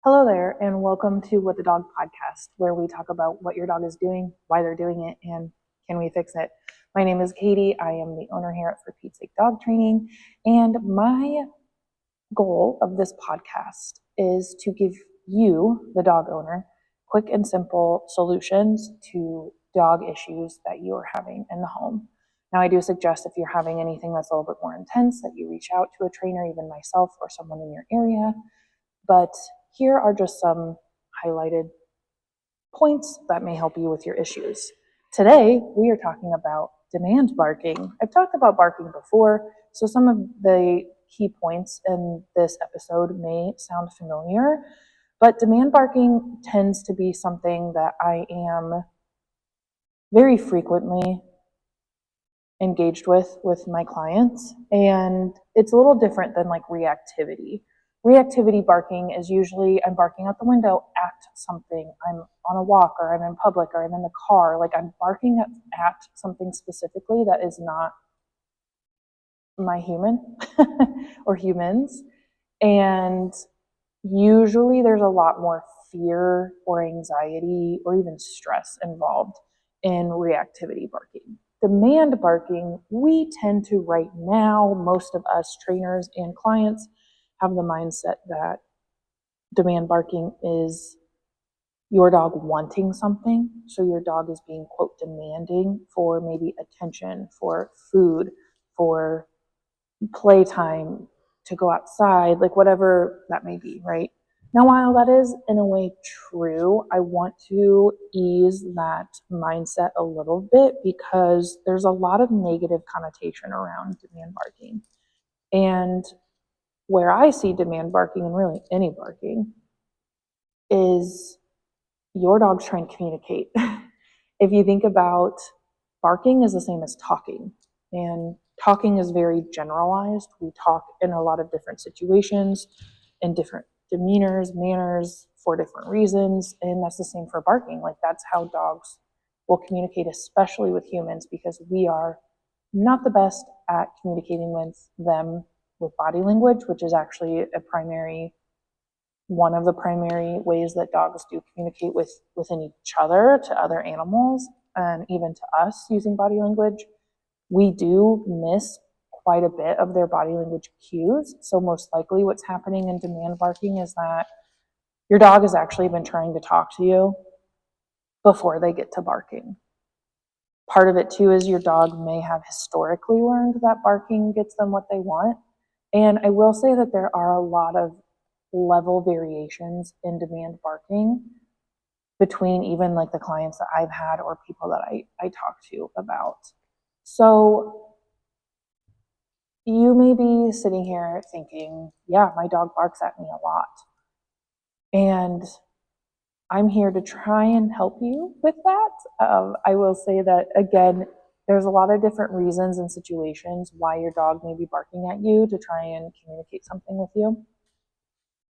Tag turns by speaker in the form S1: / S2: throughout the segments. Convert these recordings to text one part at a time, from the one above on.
S1: Hello there, and welcome to What the Dog podcast, where we talk about what your dog is doing, why they're doing it, and can we fix it. My name is Katie. I am the owner here at For Pete's Sake Dog Training, and my goal of this podcast is to give you, the dog owner, quick and simple solutions to dog issues that you are having in the home. Now, I do suggest if you're having anything that's a little bit more intense that you reach out to a trainer, even myself or someone in your area. But here are just some highlighted points that may help you with your issues. Today, we are talking about demand barking. I've talked about barking before, so some of the key points in this episode may sound familiar, but demand barking tends to be something that I am very frequently engaged with my clients, and it's a little different than like reactivity. Reactivity barking is usually I'm barking out the window at something. I'm on a walk, or I'm in public, or I'm in the car. Like I'm barking at something specifically that is not my human or humans. And usually there's a lot more fear or anxiety or even stress involved in reactivity barking. Demand barking, we tend to right now, most of us trainers and clients have the mindset that demand barking is your dog wanting something. So your dog is being, quote, demanding for maybe attention, for food, for playtime, to go outside, like whatever that may be, right? Now, while that is in a way true, I want to ease that mindset a little bit because there's a lot of negative connotation around demand barking. And where I see demand barking, and really any barking, is your dog's trying to communicate. If you think about barking is the same as talking, and talking is very generalized. We talk in a lot of different situations, in different demeanors, manners, for different reasons, and that's the same for barking. Like that's how dogs will communicate, especially with humans, because we are not the best at communicating with them with body language, which is actually one of the primary ways that dogs do communicate within each other, to other animals, and even to us using body language. We do miss quite a bit of their body language cues. So most likely what's happening in demand barking is that your dog has actually been trying to talk to you before they get to barking. Part of it too is your dog may have historically learned that barking gets them what they want. And I will say that there are a lot of level variations in demand barking between even like the clients that I've had or people that I talk to about. So you may be sitting here thinking, yeah, my dog barks at me a lot. And I'm here to try and help you with that. I will say that, again, there's a lot of different reasons and situations why your dog may be barking at you to try and communicate something with you.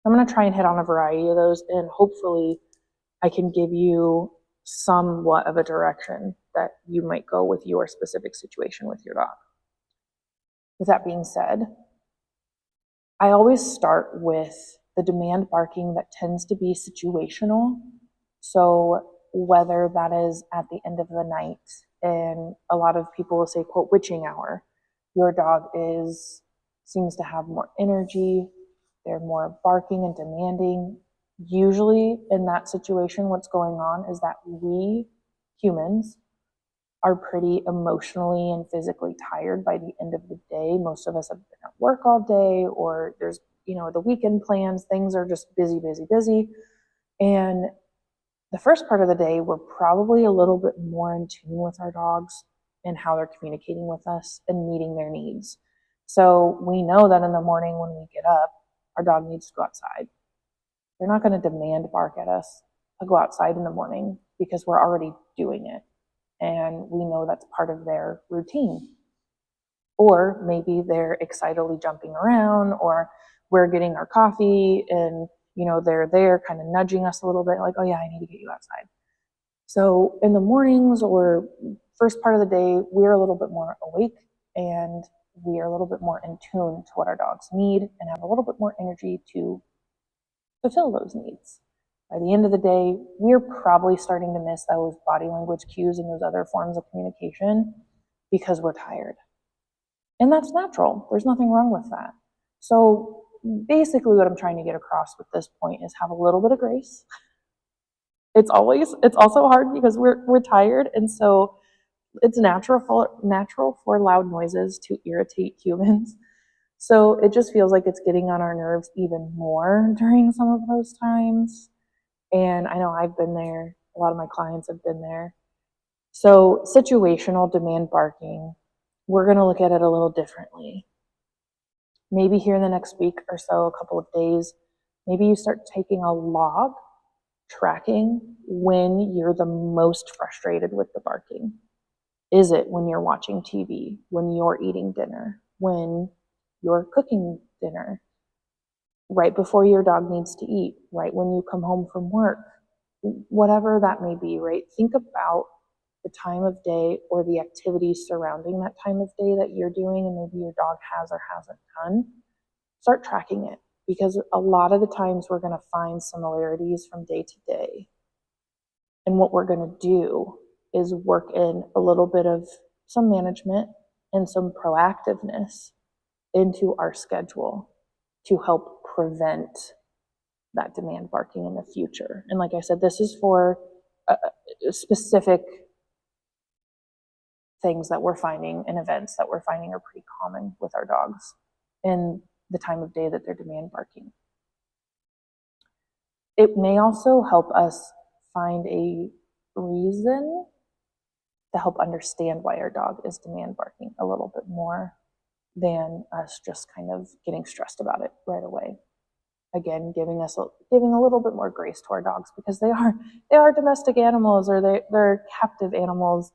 S1: I'm going to try and hit on a variety of those, and hopefully I can give you somewhat of a direction that you might go with your specific situation with your dog. With that being said, I always start with the demand barking that tends to be situational. So whether that is at the end of the night, and a lot of people will say, quote, witching hour, your dog seems to have more energy, they're more barking and demanding. Usually in that situation, what's going on is that we humans are pretty emotionally and physically tired by the end of the day. Most of us have been at work all day, or there's, the weekend plans, things are just busy, busy, busy. And the first part of the day, we're probably a little bit more in tune with our dogs and how they're communicating with us and meeting their needs. So we know that in the morning when we get up, our dog needs to go outside. They're not going to demand bark at us to go outside in the morning because we're already doing it. And we know that's part of their routine. Or maybe they're excitedly jumping around, or we're getting our coffee and they're there kind of nudging us a little bit, like, oh yeah, I need to get you outside. So in the mornings or first part of the day, we're a little bit more awake, and we are a little bit more in tune to what our dogs need and have a little bit more energy to fulfill those needs. By the end of the day, we're probably starting to miss those body language cues and those other forms of communication because we're tired. And that's natural. There's nothing wrong with that. So basically what I'm trying to get across with this point is have a little bit of grace. It's also hard because we're tired, and so it's natural for loud noises to irritate humans. So it just feels like it's getting on our nerves even more during some of those times. And I know I've been there. A lot of my clients have been there. So situational demand barking, we're going to look at it a little differently. Maybe here in the next week or so, a couple of days, maybe you start taking a log tracking when you're the most frustrated with the barking. Is it when you're watching TV, when you're eating dinner, when you're cooking dinner, right before your dog needs to eat, right when you come home from work, whatever that may be, right? Think about the time of day or the activities surrounding that time of day that you're doing and maybe your dog has or hasn't done. Start tracking it, because a lot of the times we're going to find similarities from day to day. And what we're going to do is work in a little bit of some management and some proactiveness into our schedule to help prevent that demand barking in the future. And like I said, this is for specific things that we're finding and events that we're finding are pretty common with our dogs in the time of day that they're demand barking. It may also help us find a reason to help understand why our dog is demand barking a little bit more than us just kind of getting stressed about it right away. Again, giving a little bit more grace to our dogs, because they are domestic animals, or they're captive animals.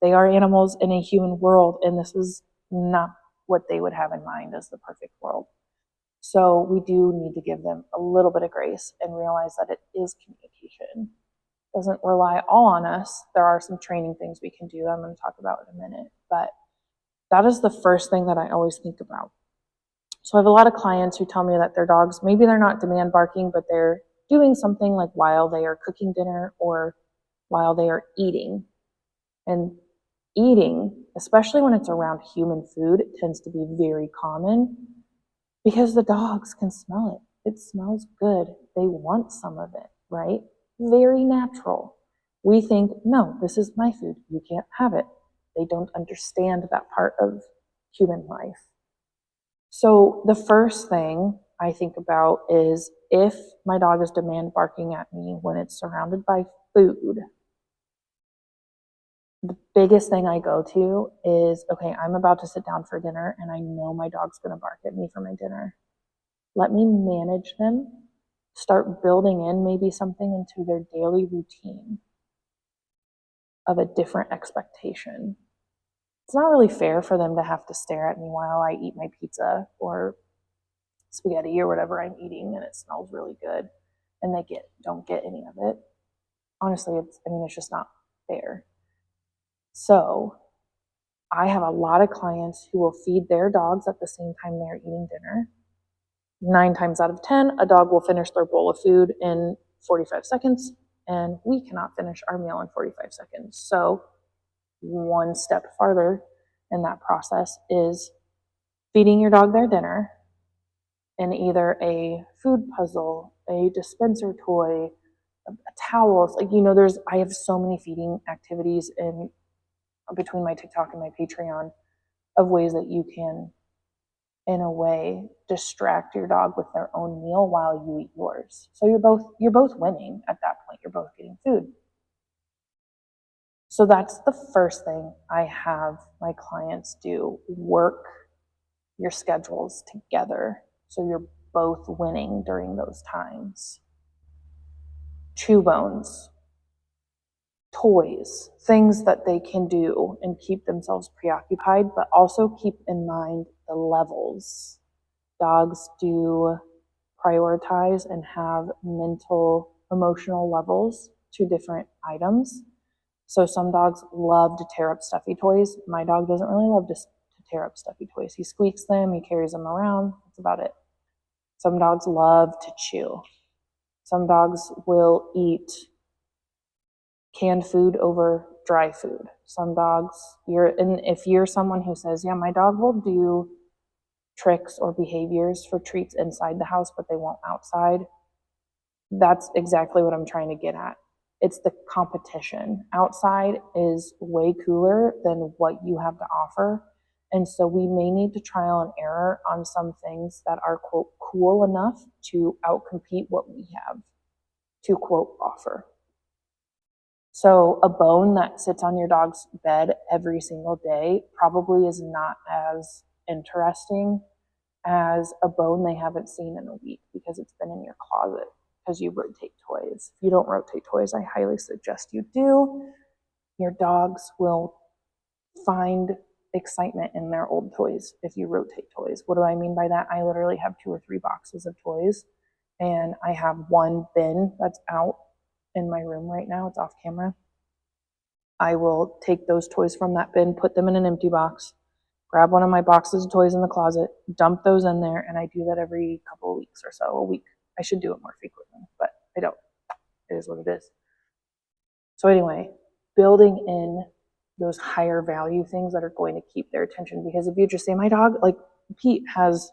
S1: They are animals in a human world, and this is not what they would have in mind as the perfect world. So we do need to give them a little bit of grace and realize that it is communication. It doesn't rely all on us. There are some training things we can do that I'm going to talk about in a minute, but that is the first thing that I always think about. So I have a lot of clients who tell me that their dogs, maybe they're not demand barking, but they're doing something like while they are cooking dinner or while they are eating. And eating, especially when it's around human food, it tends to be very common because the dogs can smell it. It smells good. They want some of it, right? Very natural. We think, no, this is my food. You can't have it. They don't understand that part of human life. So the first thing I think about is, if my dog is demand barking at me when it's surrounded by food, the biggest thing I go to is, okay, I'm about to sit down for dinner and I know my dog's going to bark at me for my dinner. Let me manage them, start building in maybe something into their daily routine of a different expectation. It's not really fair for them to have to stare at me while I eat my pizza or spaghetti or whatever I'm eating and it smells really good and they don't get any of it. Honestly, it's just not fair. So I have a lot of clients who will feed their dogs at the same time they're eating dinner. 9 times out of 10, a dog will finish their bowl of food in 45 seconds, and we cannot finish our meal in 45 seconds. So one step farther in that process is feeding your dog their dinner in either a food puzzle, a dispenser toy, a towel. I have so many feeding activities in between my TikTok and my Patreon of ways that you can, in a way, distract your dog with their own meal while you eat yours. So you're both winning at that point. You're both getting food. So that's the first thing I have my clients do. Work your schedules together so you're both winning during those times. Chew bones, toys, things that they can do and keep themselves preoccupied, but also keep in mind the levels. Dogs do prioritize and have mental, emotional levels to different items. So some dogs love to tear up stuffy toys. My dog doesn't really love to tear up stuffy toys. He squeaks them, he carries them around, that's about it. Some dogs love to chew. Some dogs will eat canned food over dry food. Some dogs, and if you're someone who says, yeah, my dog will do tricks or behaviors for treats inside the house, but they won't outside, that's exactly what I'm trying to get at. It's the competition. Outside is way cooler than what you have to offer. And so we may need to trial and error on some things that are, quote, cool enough to outcompete what we have to, quote, offer. So a bone that sits on your dog's bed every single day probably is not as interesting as a bone they haven't seen in a week because it's been in your closet because you rotate toys. If you don't rotate toys, I highly suggest you do. Your dogs will find excitement in their old toys if you rotate toys. What do I mean by that? I literally have 2 or 3 boxes of toys, and I have one bin that's out in my room right now. It's off camera. I will take those toys from that bin, put them in an empty box, grab one of my boxes of toys in the closet, dump those in there, and I do that every couple of weeks or so, a week. I should do it more frequently, but I don't. It is what it is. So anyway, building in those higher value things that are going to keep their attention, because if you just say, my dog, like Pete has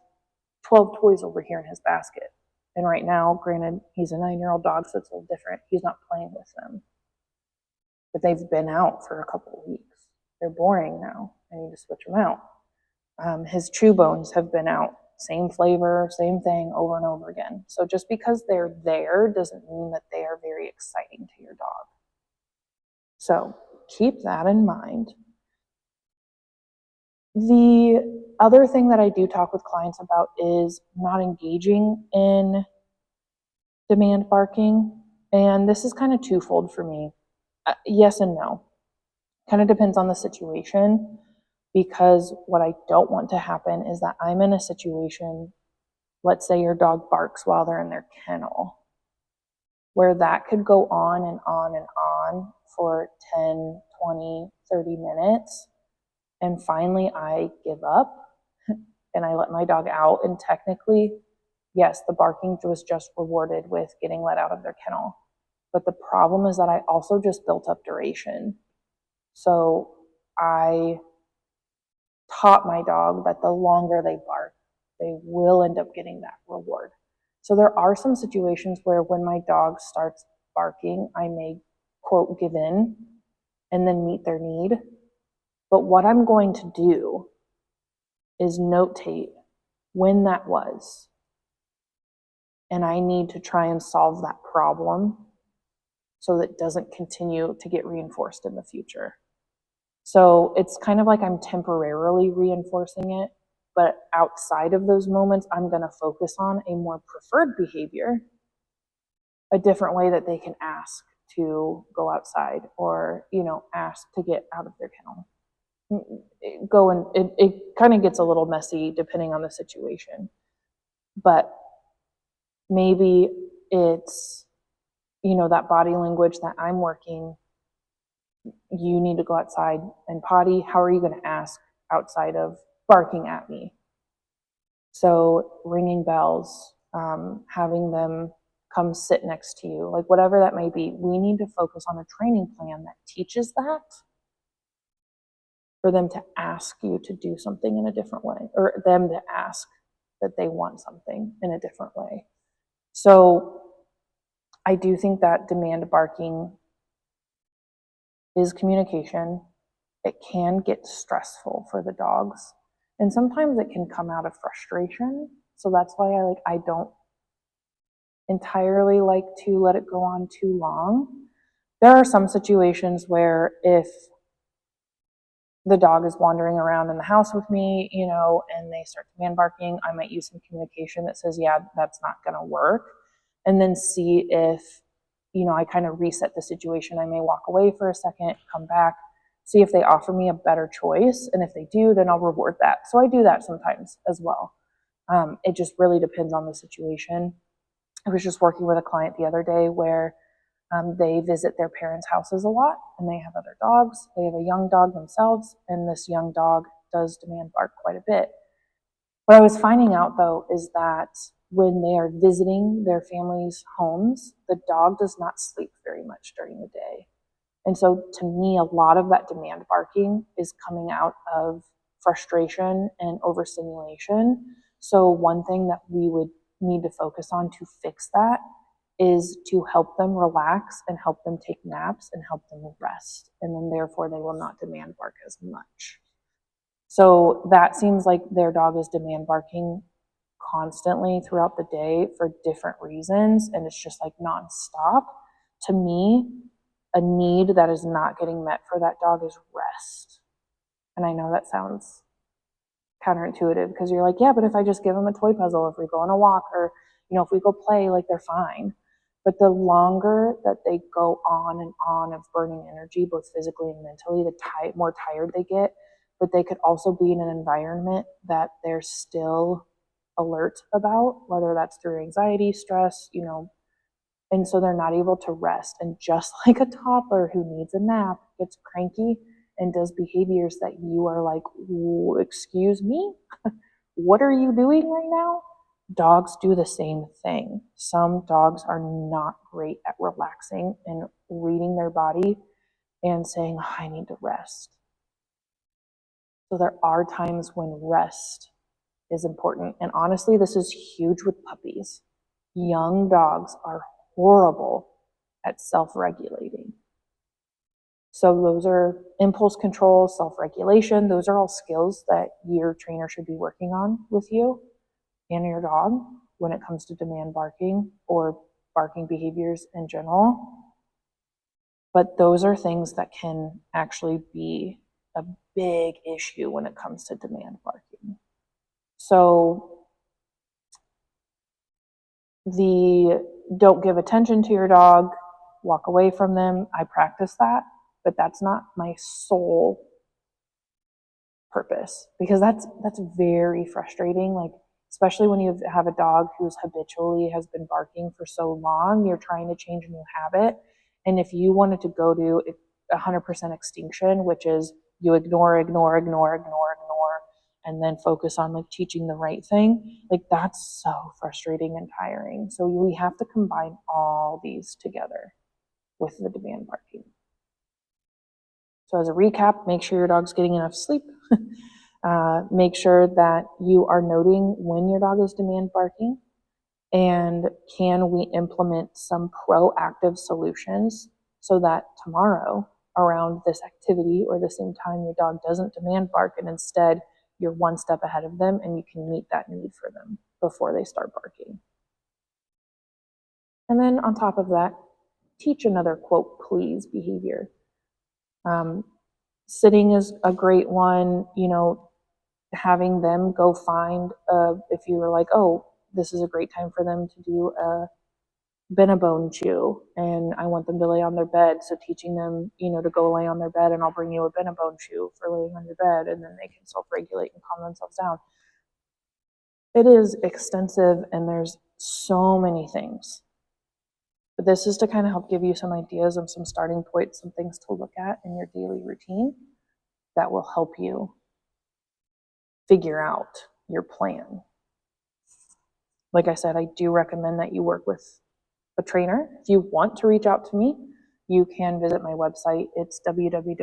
S1: 12 toys over here in his basket, and right now, granted, he's a 9-year-old dog, so it's a little different. He's not playing with them, but they've been out for a couple of weeks. They're boring now. I need to switch them out. His chew bones have been out. Same flavor, same thing over and over again. So just because they're there doesn't mean that they are very exciting to your dog. So keep that in mind. The other thing that I do talk with clients about is not engaging in demand barking. And this is kind of twofold for me. Yes and no. Kind of depends on the situation, because what I don't want to happen is that I'm in a situation, let's say your dog barks while they're in their kennel, where that could go on and on and on for 10, 20, 30 minutes. And finally I give up and I let my dog out. And technically, yes, the barking was just rewarded with getting let out of their kennel. But the problem is that I also just built up duration. So I taught my dog that the longer they bark, they will end up getting that reward. So there are some situations where when my dog starts barking, I may, quote, give in and then meet their need. But what I'm going to do is notate when that was. And I need to try and solve that problem so that it doesn't continue to get reinforced in the future. So it's kind of like I'm temporarily reinforcing it, but outside of those moments, I'm going to focus on a more preferred behavior, a different way that they can ask to go outside or, ask to get out of their kennel. It kind of gets a little messy depending on the situation, but maybe it's, that body language that I'm working. You need to go outside and potty. How are you going to ask outside of barking at me? So ringing bells, having them come sit next to you, like whatever that may be, we need to focus on a training plan that teaches that for them to ask you to do something in a different way, or them to ask that they want something in a different way. So I do think that demand barking is communication. It can get stressful for the dogs, and sometimes it can come out of frustration. So that's why I don't entirely like to let it go on too long. There are some situations where if the dog is wandering around in the house with me, and they start demand barking, I might use some communication that says, yeah, that's not going to work. And then see if, I kind of reset the situation. I may walk away for a second, come back, see if they offer me a better choice. And if they do, then I'll reward that. So I do that sometimes as well. It just really depends on the situation. I was just working with a client the other day where they visit their parents' houses a lot, and they have other dogs. They have a young dog themselves, and this young dog does demand bark quite a bit. What I was finding out, though, is that when they are visiting their family's homes, the dog does not sleep very much during the day. And so to me, a lot of that demand barking is coming out of frustration and overstimulation. So one thing that we would need to focus on to fix that is to help them relax and help them take naps and help them rest. And then therefore they will not demand bark as much. So that seems like their dog is demand barking constantly throughout the day for different reasons, and it's just like nonstop. To me, a need that is not getting met for that dog is rest. And I know that sounds counterintuitive because you're like, yeah, but if I just give them a toy puzzle, if we go on a walk, or if we go play, like, they're fine. But the longer that they go on and on of burning energy, both physically and mentally, the more tired they get. But they could also be in an environment that they're still alert about, whether that's through anxiety, stress, and so they're not able to rest. And just like a toddler who needs a nap, gets cranky and does behaviors that you are like, excuse me, what are you doing right now? Dogs do the same thing. Some dogs are not great at relaxing and reading their body and saying, oh, I need to rest. So there are times when rest is important. And honestly, this is huge with puppies. Young dogs are horrible at self-regulating. So those are impulse control, self-regulation. Those are all skills that your trainer should be working on with you and your dog when it comes to demand barking or barking behaviors in general. But those are things that can actually be a big issue when it comes to demand barking. So the don't give attention to your dog, walk away from them, I practice that, but that's not my sole purpose, because that's very frustrating. Like, especially when you have a dog who's habitually has been barking for so long, you're trying to change a new habit. And if you wanted to go to 100% extinction, which is you ignore, and then focus on like teaching the right thing, like, that's so frustrating and tiring. So we have to combine all these together with the demand barking. So as a recap, make sure your dog's getting enough sleep. Make sure that you are noting when your dog is demand barking, and can we implement some proactive solutions so that tomorrow around this activity or the same time your dog doesn't demand bark, and instead you're one step ahead of them and you can meet that need for them before they start barking. And then on top of that, teach another quote please behavior. Sitting is a great one, having them go find, if you were like, oh, this is a great time for them to do a Benebone chew, and I want them to lay on their bed. So teaching them, to go lay on their bed, and I'll bring you a Benebone chew for laying on your bed, and then they can self-regulate and calm themselves down. It is extensive, and there's so many things. But this is to kind of help give you some ideas of some starting points, some things to look at in your daily routine that will help you figure out your plan. Like I said, I do recommend that you work with a trainer. If you want to reach out to me, you can visit my website. It's www.Petes,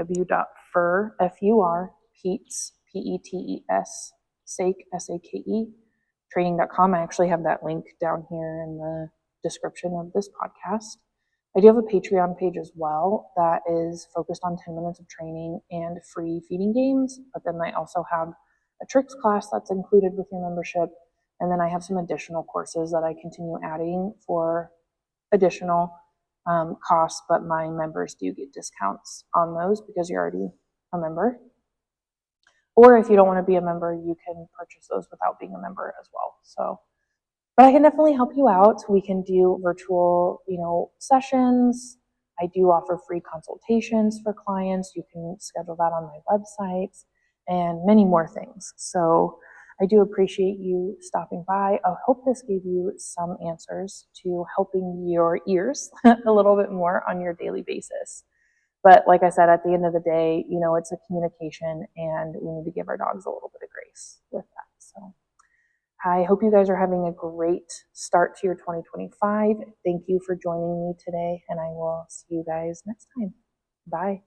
S1: P-E-T-E-S, sake, S-A-K-E, training.com. I actually have that link down here in the description of this podcast. I do have a Patreon page as well that is focused on 10 minutes of training and free feeding games, but then I also have a tricks class that's included with your membership, and then I have some additional courses that I continue adding for additional costs, but my members do get discounts on those because you're already a member. Or if you don't want to be a member, you can purchase those without being a member as well. So, but I can definitely help you out. We can do virtual, sessions. I do offer free consultations for clients. You can schedule that on my website and many more things. So I do appreciate you stopping by. I hope this gave you some answers to helping your ears a little bit more on your daily basis. But like I said, at the end of the day, it's a communication, and we need to give our dogs a little bit of grace with that. So I hope you guys are having a great start to your 2025. Thank you for joining me today, and I will see you guys next time. Bye.